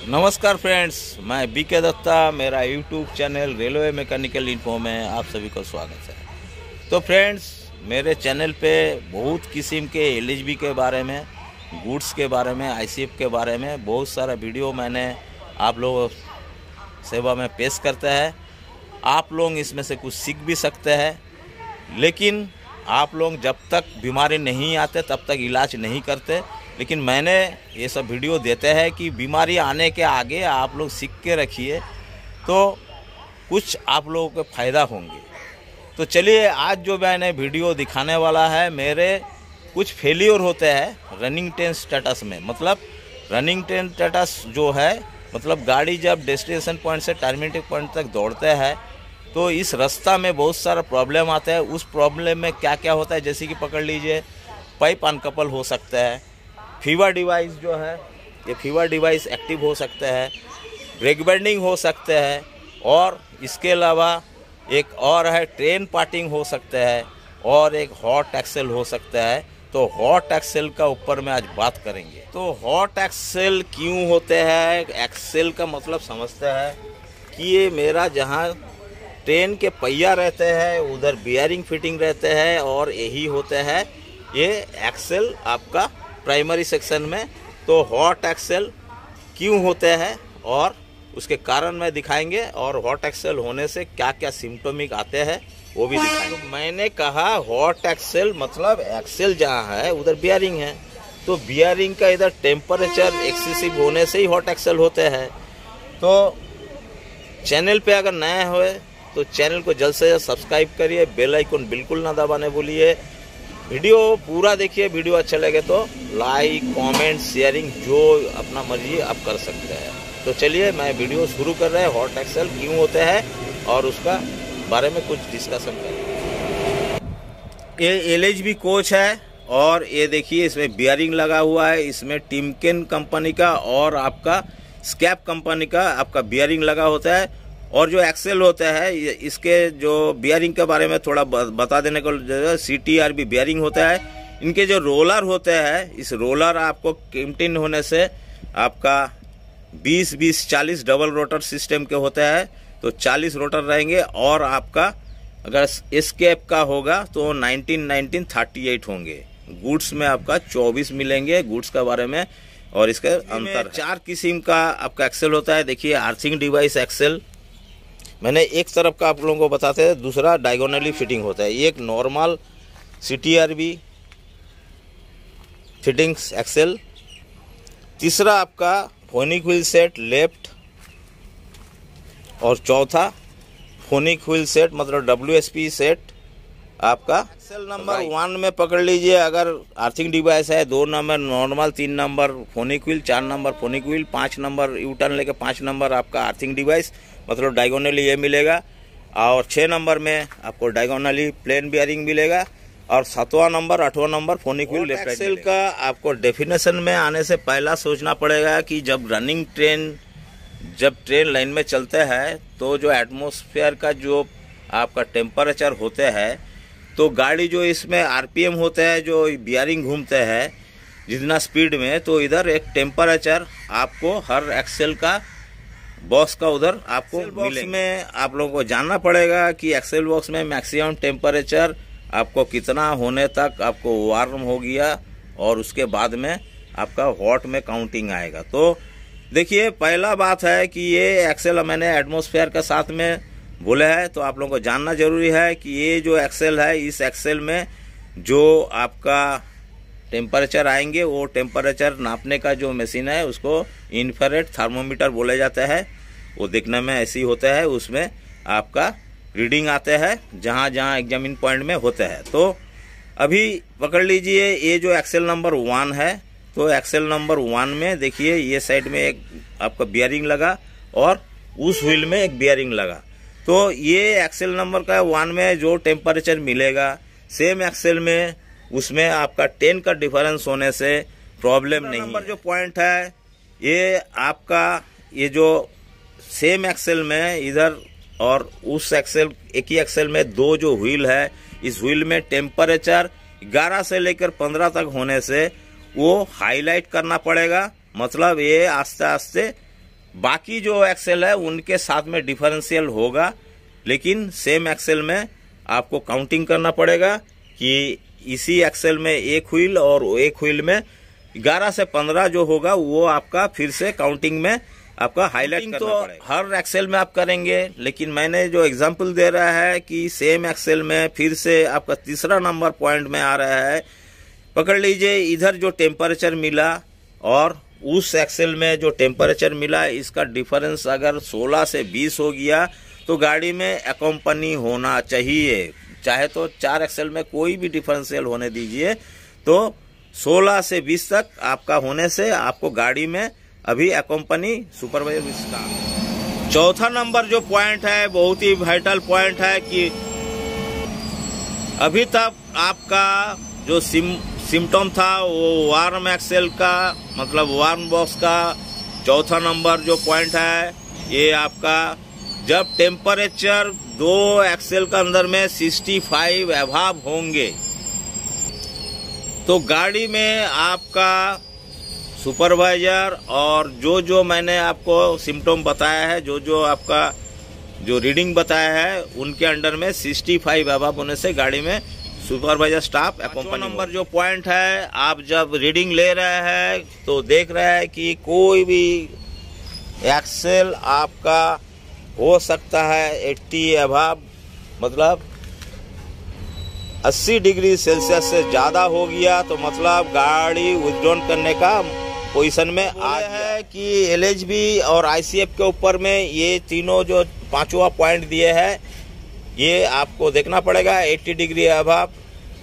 नमस्कार फ्रेंड्स, मैं बीके दत्ता। मेरा YouTube channel railway mechanical info में आप सभी को स्वागत है। तो फ्रेंड्स, मेरे चैनल पे बहुत किस्म के एलएचबी के बारे में, गुड्स के बारे में, आईसीएफ के बारे में बहुत सारा वीडियो मैंने आप लोगों सेवा में पेश करता है। आप लोग इसमें से कुछ सीख भी सकते हैं, लेकिन आप लोग जब तक बीमारी नहीं आते तब तक इलाज नहीं करते। लेकिन मैंने ये सब वीडियो देते हैं कि बीमारी आने के आगे आप लोग सीख के रखिए तो कुछ आप लोगों को फ़ायदा होंगे। तो चलिए, आज जो मैंने वीडियो दिखाने वाला है, मेरे कुछ फेलियर होते हैं रनिंग ट्रेन स्टेटस में। मतलब रनिंग ट्रेन स्टेटस जो है, मतलब गाड़ी जब डेस्टिनेशन पॉइंट से टर्मिनेटिंग पॉइंट तक दौड़ते हैं तो इस रास्ता में बहुत सारा प्रॉब्लम आता है। उस प्रॉब्लम में क्या क्या होता है, जैसे कि पकड़ लीजिए, पाइप अनकपल हो सकता है, फीवर डिवाइस जो है ये फीवर डिवाइस एक्टिव हो सकता है, ब्रेक बेंडिंग हो सकता है, और इसके अलावा एक और है ट्रेन पार्टिंग हो सकता है, और एक हॉट एक्सेल हो सकता है। तो हॉट एक्सेल का ऊपर में आज बात करेंगे। तो हॉट एक्सेल क्यों होते हैं, एक्सेल का मतलब समझते हैं कि ये मेरा जहाँ ट्रेन के पहिया रहते हैं उधर बियरिंग फिटिंग रहते हैं, और यही होते हैं ये एक्सेल आपका प्राइमरी सेक्शन में। तो हॉट एक्सेल क्यों होते हैं और उसके कारण में दिखाएंगे, और हॉट एक्सेल होने से क्या क्या सिम्टोमिक आते हैं वो भी दिखाएंगे। तो मैंने कहा हॉट एक्सेल मतलब एक्सेल जहाँ है उधर बियरिंग है, तो बियरिंग का इधर टेम्परेचर एक्सेसिव होने से ही हॉट एक्सेल होते हैं। तो चैनल पे अगर नए हुए तो चैनल को जल्द से जल्द सब्सक्राइब करिए, बेल आइकन बिल्कुल ना दबाने भूलिए। वीडियो पूरा देखिए, वीडियो अच्छा लगे तो लाइक, कमेंट, शेयरिंग जो अपना मर्जी आप कर सकते हैं। तो चलिए, मैं वीडियो शुरू कर रहे हैं। हॉट एक्सेल क्यों होते हैं और उसका बारे में कुछ डिस्कशन करें। ये एलएचबी कोच है, और ये देखिए इसमें बियरिंग लगा हुआ है। इसमें टिमकेन कंपनी का और आपका स्कैप कंपनी का आपका बियरिंग लगा होता है। और जो एक्सेल होता है, इसके जो बियरिंग के बारे में थोड़ा बता देने को, CTRB बियरिंग होता है। इनके जो रोलर होते हैं, इस रोलर आपको किम्टिन होने से आपका 20-20-40 डबल रोटर सिस्टम के होते हैं, तो 40 रोटर रहेंगे। और आपका अगर एस्केप का होगा तो 19-19-38 होंगे। गुड्स में आपका 24 मिलेंगे गुड्स के बारे में। और इसके अंतर 4 किस्म का आपका एक्सेल होता है। देखिए, आर्थिंग डिवाइस एक्सेल मैंने एक तरफ का आप लोगों को बताते हैं, दूसरा डायगोनली फिटिंग होता है। एक नॉर्मल CTRB फिटिंग्स एक्सेल, तीसरा आपका फोनिक व्हील सेट लेफ्ट, और चौथा फोनिक व्हील सेट मतलब WSP सेट आपका। एक्सेल नंबर 1 में पकड़ लीजिए, अगर आर्थिंग डिवाइस है 2 number normal, 3 number phonic wheel, 4 number phonic wheel, 5 number U turn लेके 5 नंबर आपका आर्थिंग डिवाइस मतलब डायगोनली ये मिलेगा, और 6 नंबर में आपको डायगोनली प्लेन बियरिंग मिलेगा, और 7वां नंबर 8वां number phonic wheel left. Axle का आपको डेफिनेशन में आने से पहला सोचना पड़ेगा कि जब ट्रेन लाइन में चलते हैं तो जो एटमॉस्फेयर का जो आपका टेम्परेचर होते हैं, तो गाड़ी जो इसमें RPM होते हैं, जो बियरिंग घूमते हैं जितना स्पीड में, तो इधर एक टेम्परेचर आपको हर एक्सेल का बॉक्स का उधर आपको मिलेगा। में आप लोगों को जानना पड़ेगा कि एक्सेल बॉक्स में मैक्सिमम टेम्परेचर आपको कितना होने तक आपको वार्म हो गया, और उसके बाद में आपका हॉट में काउंटिंग आएगा। तो देखिए, पहला बात है कि ये एक्सेल मैंने एटमॉस्फेयर के साथ में बोले है, तो आप लोगों को जानना जरूरी है कि ये जो एक्सेल है, इस एक्सेल में जो आपका टेम्परेचर आएंगे वो टेम्परेचर नापने का जो मशीन है उसको इंफ्रारेड थर्मोमीटर बोले जाते हैं। वो देखने में ऐसी होता है, उसमें आपका रीडिंग आते हैं जहाँ जहाँ एग्जामिन पॉइंट में होते हैं। तो अभी पकड़ लीजिए, ये जो एक्सेल नंबर 1 है, तो एक्सेल नंबर 1 में देखिए ये साइड में एक आपका बियरिंग लगा और उस व्हील में एक बियरिंग लगा। तो ये एक्सेल नंबर का 1 में जो टेम्परेचर मिलेगा, सेम एक्सेल में उसमें आपका 10 का डिफरेंस होने से प्रॉब्लम नहीं। नंबर जो पॉइंट है, ये आपका ये जो सेम एक्सेल में इधर और उस एक्सेल, एक ही एक्सेल में 2 जो व्हील है, इस व्हील में टेम्परेचर 11 से लेकर 15 तक होने से वो हाईलाइट करना पड़ेगा। मतलब ये आस्ते आस्ते बाकी जो एक्सेल है उनके साथ में डिफरेंशियल होगा, लेकिन सेम एक्सेल में आपको काउंटिंग करना पड़ेगा कि इसी एक्सेल में एक व्हील और एक व्हील में 11 से 15 जो होगा वो आपका फिर से काउंटिंग में आपका हाईलाइट करना पड़ेगा। हर एक्सेल में आप करेंगे, लेकिन मैंने जो एग्जांपल दे रहा है कि सेम एक्सेल में फिर से आपका तीसरा नंबर पॉइंट में आ रहा है। पकड़ लीजिए, इधर जो टेम्परेचर मिला और उस एक्सेल में जो टेम्परेचर मिला, इसका डिफरेंस अगर 16 से 20 हो गया तो गाड़ी में एक्कम्पनी होना चाहिए। चाहे तो 4 एक्सेल में कोई भी डिफरेंशियल होने दीजिए, तो 16 से 20 तक आपका होने से आपको गाड़ी में अभी एक्कम्पनी सुपरवाइजर इसका। चौथा नंबर जो पॉइंट है बहुत ही वाइटल पॉइंट है कि अभी तक आपका जो सिम्टम था वो वार्म एक्सेल का, मतलब वार्म बॉक्स का चौथा नंबर जो पॉइंट है, ये आपका जब टेम्परेचर 2 एक्सेल के अंदर में 65 अभाव होंगे तो गाड़ी में आपका सुपरवाइजर और जो मैंने आपको सिम्टम बताया है, जो आपका जो रीडिंग बताया है, उनके अंडर में 65 अभाव होने से गाड़ी में सुपरवाइजर स्टाफ एक्कम्पनी। नंबर जो पॉइंट है, आप जब रीडिंग ले रहे हैं तो देख रहे हैं कि कोई भी एक्सेल आपका हो सकता है 80 अभाव, मतलब 80 डिग्री सेल्सियस से ज़्यादा हो गया तो मतलब गाड़ी विथड्रॉन करने का पोजीशन में आ है कि LHB और ICF के ऊपर में ये तीनों जो 5वां पॉइंट दिए हैं, ये आपको देखना पड़ेगा। 80 डिग्री अभाव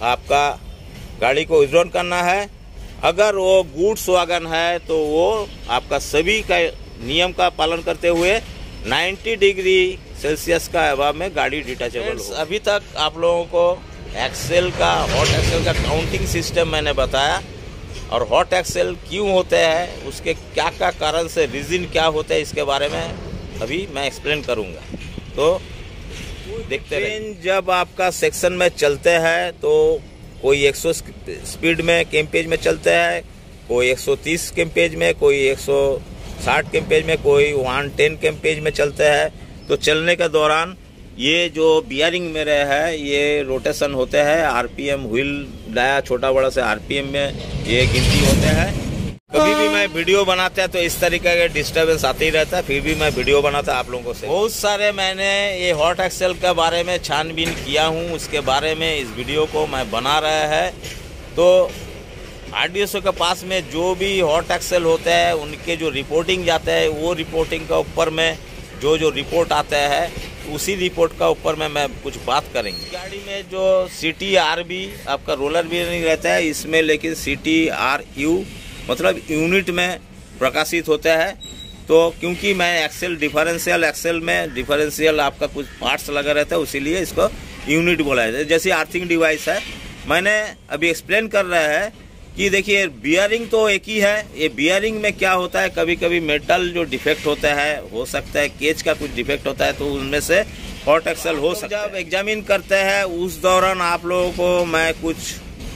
आपका गाड़ी को विथड्रॉन करना है। अगर वो गुड्स वैगन है तो वो आपका सभी का नियम का पालन करते हुए 90 डिग्री सेल्सियस का अभाव में गाड़ी डिटैचेबल हो। अभी तक आप लोगों को एक्सेल का, हॉट एक्सेल का काउंटिंग सिस्टम मैंने बताया, और हॉट एक्सेल क्यों होते हैं, उसके क्या क्या कारण से, रीज़न क्या होते हैं, इसके बारे में अभी मैं एक्सप्लेन करूंगा। तो देखते हैं। जब आपका सेक्शन में चलते हैं तो कोई 100 स्पीड में कैंपेज में चलते हैं, कोई 130 कैंपेज में, कोई 160 कैंपेज में, कोई 110 कैंपेज में चलते हैं। तो चलने के दौरान ये जो बियरिंग मेरे है ये रोटेशन होते हैं, आरपीएम व्हील डाया छोटा बड़ा से आरपीएम में ये गिनती होते हैं। कभी भी मैं वीडियो बनाता है तो इस तरीके का डिस्टर्बेंस आते ही रहता है, फिर भी मैं वीडियो बनाता आप लोगों से। बहुत सारे मैंने ये हॉट एक्सेल के बारे में छानबीन किया हूँ, उसके बारे में इस वीडियो को मैं बना रहा है। तो RDSO के पास में जो भी हॉट एक्सेल होते हैं उनके जो रिपोर्टिंग जाते हैं, वो रिपोर्टिंग का ऊपर में जो रिपोर्ट आता है उसी रिपोर्ट का ऊपर में मैं कुछ बात करेंगे। गाड़ी में जो CTRB आपका रोलर बियरिंग रहता है इसमें, लेकिन CTRU मतलब यूनिट में प्रकाशित होता है। तो क्योंकि मैं डिफरेंशियल एक्सेल में डिफरेंशियल आपका कुछ पार्ट्स लगा रहता है, इसीलिए इसको यूनिट बोला जाता है। जैसे अर्थिंग डिवाइस है, मैंने अभी एक्सप्लेन कर रहा है कि देखिए बियरिंग तो एक ही है। ये बियरिंग में क्या होता है, कभी कभी मेटल जो डिफेक्ट होता है, हो सकता है केज का कुछ डिफेक्ट होता है, तो उनमें से हॉट एक्सेल हो सकता है। जब एग्जामिन करते हैं उस दौरान आप लोगों को मैं कुछ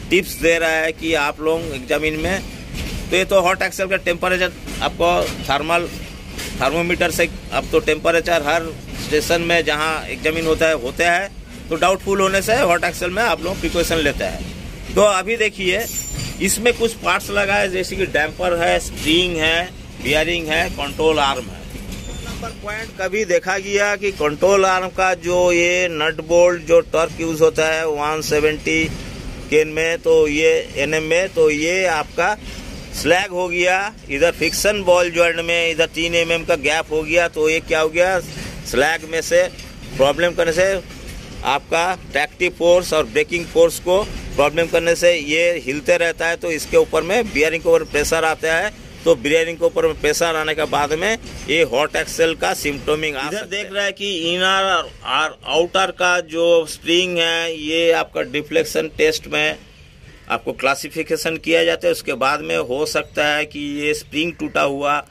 टिप्स दे रहा है कि आप लोग एग्जामिन में, तो ये तो हॉट एक्सेल का टेम्परेचर आपको थर्मोमीटर से अब तो टेम्परेचर हर स्टेशन में जहाँ एग्जामिन होते हैं, तो डाउटफुल होने से हॉट एक्सेल में आप लोग प्रिकॉशन लेते हैं। तो अभी देखिए इसमें कुछ पार्ट्स लगा है, जैसे कि डैम्पर है, स्प्रिंग है, बियरिंग है, कंट्रोल आर्म है। नंबर पॉइंट कभी देखा गया कि कंट्रोल आर्म का जो ये नट बोल्ट जो टॉर्क यूज होता है 170 केन में, तो ये NM में, तो ये आपका स्लैग हो गया। इधर फिक्सन बॉल जॉइंट में इधर 3 mm का गैप हो गया, तो ये क्या हो गया, स्लैग में से प्रॉब्लम करने से आपका ट्रैक्टिव फोर्स और ब्रेकिंग फोर्स को प्रॉब्लम करने से ये हिलते रहता है। तो इसके ऊपर में बियरिंग के ऊपर प्रेशर आता है, तो बियरिंग के ऊपर प्रेशर आने के बाद में ये हॉट एक्सेल का सिम्टोमिंग आ सकता है। देख रहा है कि इनर और आउटर का जो स्प्रिंग है ये आपका डिफ्लेक्शन टेस्ट में आपको क्लासिफिकेशन किया जाता है। उसके बाद में हो सकता है कि ये स्प्रिंग टूटा हुआ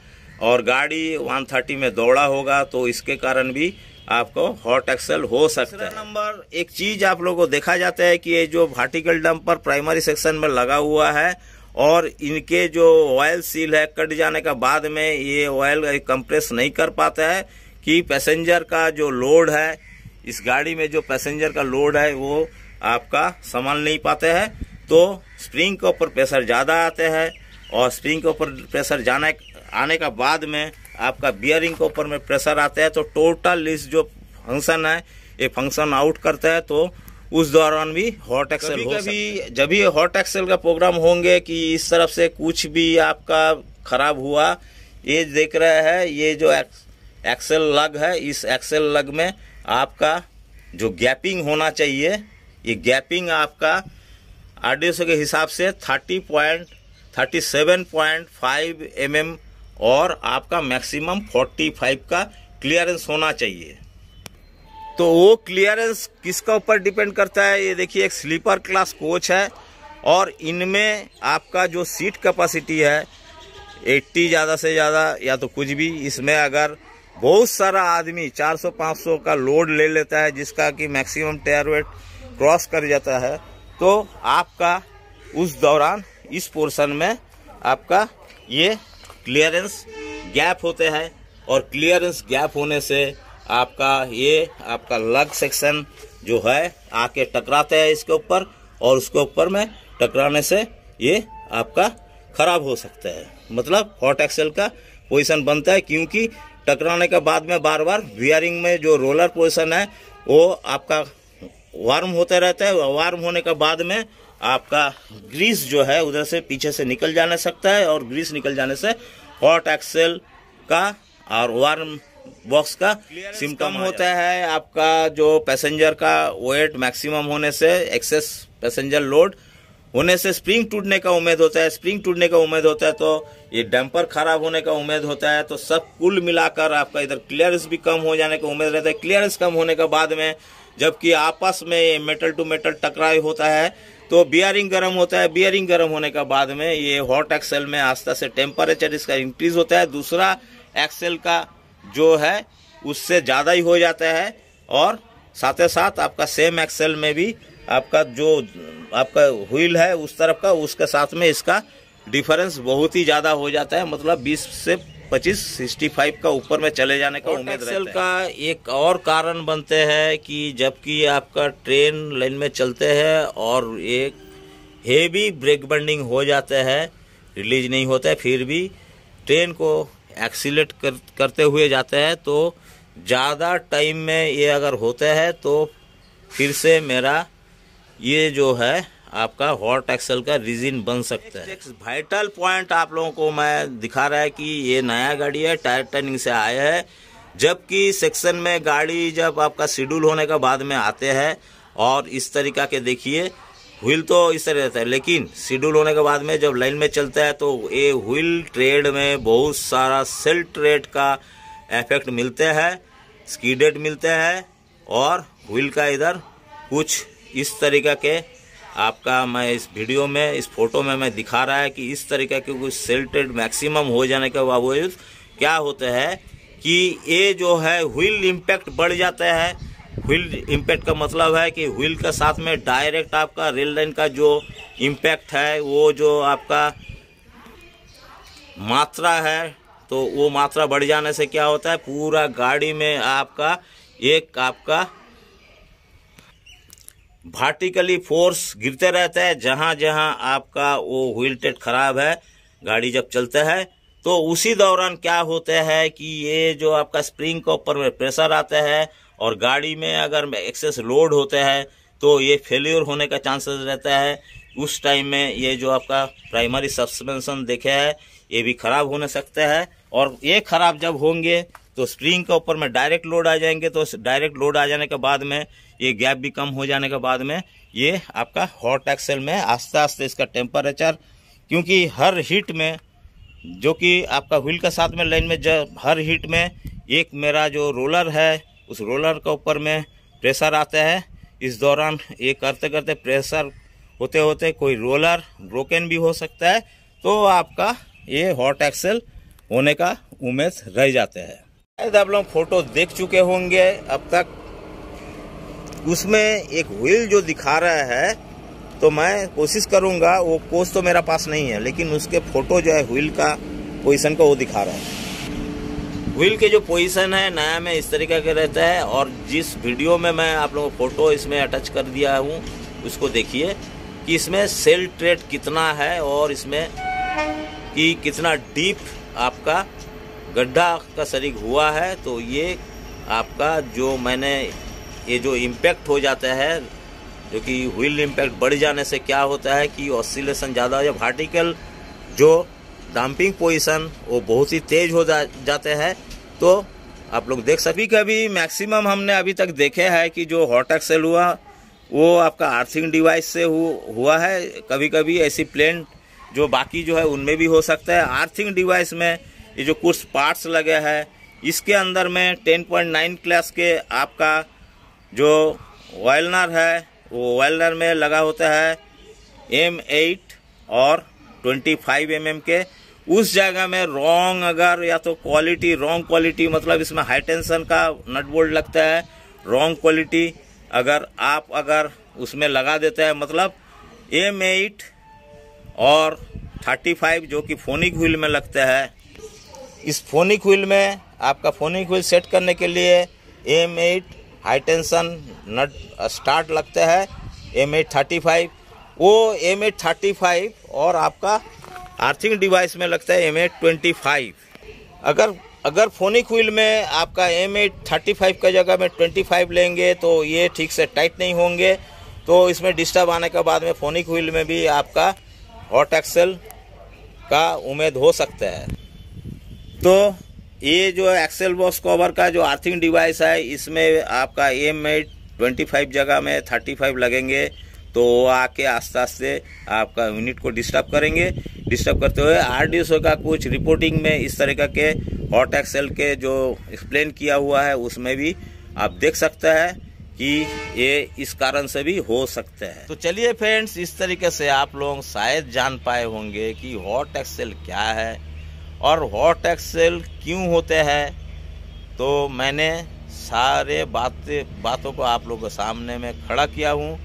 और गाड़ी 130 में दौड़ा होगा, तो इसके कारण भी आपको हॉट एक्सेल हो सकता है। नंबर एक चीज आप लोगों को देखा जाता है कि ये जो वर्टिकल डंपर प्राइमरी सेक्शन में लगा हुआ है और इनके जो ऑयल सील है कट जाने का बाद में ये ऑयल कंप्रेस नहीं कर पाता है कि पैसेंजर का जो लोड है, इस गाड़ी में जो पैसेंजर का लोड है वो आपका संभाल नहीं पाते हैं। तो स्प्रिंग के ऊपर प्रेशर ज़्यादा आते हैं और स्प्रिंग के ऊपर प्रेशर आने का बाद में आपका बियरिंग के ऊपर में प्रेशर आता है। तो टोटल इस जो फंक्शन है ये फंक्शन आउट करता है। तो उस दौरान भी हॉट एक्सेल हो सकता है। जब भी हॉट एक्सेल का प्रोग्राम होंगे कि इस तरफ से कुछ भी आपका खराब हुआ, ये देख रहे हैं ये जो एक्सेल लग है, इस एक्सेल लग में आपका जो गैपिंग होना चाहिए, ये गैपिंग आपका आरडीएसओ के हिसाब से 37.5 mm और आपका मैक्सिमम 45 का क्लियरेंस होना चाहिए। तो वो क्लियरेंस किसका ऊपर डिपेंड करता है? ये देखिए एक स्लीपर क्लास कोच है और इनमें आपका जो सीट कैपेसिटी है 80 ज़्यादा से ज़्यादा या तो कुछ भी। इसमें अगर बहुत सारा आदमी 400-500 का लोड ले लेता है जिसका कि मैक्सिमम टायर वेट क्रॉस कर जाता है, तो आपका उस दौरान इस पोर्शन में आपका ये क्लियरेंस गैप होते हैं और क्लियरेंस गैप होने से आपका ये आपका लग सेक्शन जो है आके टकराते हैं इसके ऊपर और उसके ऊपर में टकराने से ये आपका खराब हो सकता है। मतलब हॉट एक्सेल का पोजीशन बनता है क्योंकि टकराने के बाद में बार बार बियरिंग में जो रोलर पोजीशन है वो आपका वार्म होता रहता है। वार्म होने के बाद में आपका ग्रीस जो है उधर से पीछे से निकल जाने सकता है और ग्रीस निकल जाने से हॉट एक्सेल का और वार्म बॉक्स का सिम्टम होता है। आपका जो पैसेंजर का वेट मैक्सिमम होने से, एक्सेस पैसेंजर लोड होने से स्प्रिंग टूटने का उम्मीद होता है। स्प्रिंग टूटने का उम्मीद होता है तो ये डैम्पर खराब होने का उम्मीद होता है। तो सब कुल मिलाकर आपका इधर क्लियरेंस भी कम हो जाने का उम्मीद रहता है। क्लियरेंस कम होने के बाद में जबकि आपस में मेटल टू मेटल टकराव होता है तो बियरिंग गर्म होता है। बियरिंग गर्म होने के बाद में ये हॉट एक्सेल में आस्ते से टेम्परेचर इसका इंक्रीज होता है। दूसरा एक्सेल का जो है उससे ज़्यादा ही हो जाता है और साथ ही साथ आपका सेम एक्सेल में भी आपका जो आपका व्हील है उस तरफ का, उसके साथ में इसका डिफरेंस बहुत ही ज़्यादा हो जाता है। मतलब 20 से 65 का ऊपर में चले जाने का उम्मीद रहता है। का एक और कारण बनते हैं कि जबकि आपका ट्रेन लाइन में चलते हैं और एक हेवी ब्रेक बर्निंग हो जाता है, रिलीज नहीं होता है, फिर भी ट्रेन को एक्सीलेट करते हुए जाते हैं तो ज़्यादा टाइम में ये अगर होता है तो फिर से मेरा ये जो है आपका हॉट एक्सेल का रीजन बन सकता है। वाइटल पॉइंट आप लोगों को मैं दिखा रहा है कि ये नया गाड़ी है, टायर टर्निंग से आया है। जबकि सेक्शन में गाड़ी जब आपका शेड्यूल होने के बाद में आते हैं और इस तरीका के देखिए व्हील तो इस तरह रहता है, लेकिन शेड्यूल होने के बाद में जब लाइन में चलता है तो ये व्हील ट्रेड में बहुत सारा सेल ट्रेड का इफेक्ट मिलते हैं, स्कीडेड मिलते हैं और व्हील का इधर कुछ इस तरीका के आपका मैं इस वीडियो में इस फोटो में मैं दिखा रहा है कि इस तरीके के कुछ सेल ट्रेड मैक्सिमम हो जाने के बावजूद क्या होता है कि ये जो है व्हील इम्पैक्ट बढ़ जाता है। व्हील इम्पैक्ट का मतलब है कि व्हील के साथ में डायरेक्ट आपका रेल लाइन का जो इम्पैक्ट है वो जो आपका मात्रा है तो वो मात्रा बढ़ जाने से क्या होता है पूरा गाड़ी में आपका एक आपका वर्टिकली फोर्स गिरते रहता है। जहां जहां आपका वो व्हील टेट खराब है गाड़ी जब चलता है तो उसी दौरान क्या होता है कि ये जो आपका स्प्रिंग के ऊपर में प्रेशर आता है और गाड़ी में अगर एक्सेस लोड होता है तो ये फेल्योर होने का चांसेस रहता है। उस टाइम में ये जो आपका प्राइमरी सस्पेंशन देखे है ये भी खराब होने सकता है और ये खराब जब होंगे तो स्प्रिंग के ऊपर में डायरेक्ट लोड आ जाएंगे। तो डायरेक्ट लोड आ जाने के बाद में ये गैप भी कम हो जाने के बाद में ये आपका हॉट एक्सेल में आस्ते आस्ते इसका टेम्परेचर, क्योंकि हर हीट में जो कि आपका व्हील के साथ में लाइन में जब हर हीट में एक मेरा जो रोलर है उस रोलर के ऊपर में प्रेशर आता है। इस दौरान ये करते करते प्रेशर होते होते कोई रोलर ब्रोकन भी हो सकता है तो आपका ये हॉट एक्सेल होने का उम्मीद रह जाते हैं। शायद आप लोग फोटो देख चुके होंगे अब तक। उसमें एक व्हील जो दिखा रहा है तो मैं कोशिश करूँगा, वो कोच तो मेरा पास नहीं है, लेकिन उसके फ़ोटो जो है व्हील का पोजीशन को वो दिखा रहा है। व्हील के जो पोजीशन है नया में इस तरीके का रहता है, और जिस वीडियो में मैं आप लोगों को फ़ोटो इसमें अटैच कर दिया हूँ उसको देखिए कि इसमें सेल ट्रेड कितना है और इसमें कि कितना डीप आपका गड्ढा का सरिग हुआ है। तो ये आपका जो मैंने ये जो इम्पैक्ट हो जाता है, जो कि व्हील इम्पैक्ट बढ़ जाने से क्या होता है कि ऑसिलेशन ज़्यादा हो जाए, वर्टिकल जो डंपिंग पोजीशन वो बहुत ही तेज हो जाते हैं। तो आप लोग देख सकते, कभी मैक्सिमम हमने अभी तक देखे हैं कि जो हॉट एक्सेल हुआ वो आपका आर्थिंग डिवाइस से हुआ है। कभी कभी ऐसी प्लेन जो बाकी जो है उनमें भी हो सकता है। आर्थिंग डिवाइस में ये जो कुछ पार्ट्स लगे हैं, इसके अंदर में 10.9 क्लास के आपका जो वाइलनर है वो वाइलनर में लगा होता है M8 और 25 mm के। उस जगह में रॉन्ग अगर या तो क्वालिटी रॉन्ग क्वालिटी, मतलब इसमें हाई टेंशन का नट बोल्ट लगता है, रॉन्ग क्वालिटी अगर उसमें लगा देते हैं, मतलब M8 और 35 जो कि फोनिक व्हील में लगता है। इस फोनिक व्हील में आपका फोनिक व्हील सेट करने के लिए M8 हाई टेंशन नट स्टार्ट लगता है, M8 35 वो M8 35 और आपका आर्थिंग डिवाइस में लगता है M8 25। अगर फोनिक व्हील में आपका M8 35 का जगह में 25 लेंगे तो ये ठीक से टाइट नहीं होंगे, तो इसमें डिस्टर्ब आने के बाद में फोनिक व्हील में भी आपका हॉट एक्सेल का उम्मीद हो सकता है। तो ये जो एक्सेल बॉक्स कवर का जो आर्थिंग डिवाइस है, इसमें आपका M8 25 जगह में 35 लगेंगे, तो वो आके आस्ते आस्ते आपका यूनिट को डिस्टर्ब करेंगे। डिस्टर्ब करते हुए RDSO का कुछ रिपोर्टिंग में इस तरीके के हॉट एक्सेल के जो एक्सप्लेन किया हुआ है उसमें भी आप देख सकते हैं कि ये इस कारण से भी हो सकता है। तो चलिए फ्रेंड्स, इस तरीके से आप लोग शायद जान पाए होंगे कि हॉट एक्सेल क्या है और हॉट एक्सेल क्यों होते हैं। तो मैंने सारे बातों को आप लोगों के सामने में खड़ा किया हूँ,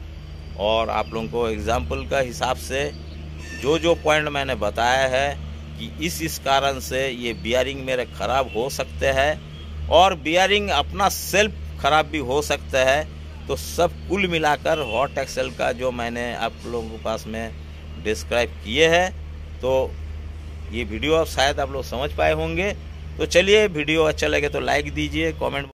और आप लोगों को एग्जाम्पल का हिसाब से जो पॉइंट मैंने बताया है कि इस कारण से ये बियरिंग मेरे ख़राब हो सकते हैं और बियरिंग अपना सेल्फ ख़राब भी हो सकता है। तो सब कुल मिलाकर हॉट एक्सेल का जो मैंने आप लोगों के पास में डिस्क्राइब किए हैं, तो ये वीडियो अब शायद आप लोग समझ पाए होंगे। तो चलिए, वीडियो अच्छा लगे तो लाइक दीजिए, कमेंट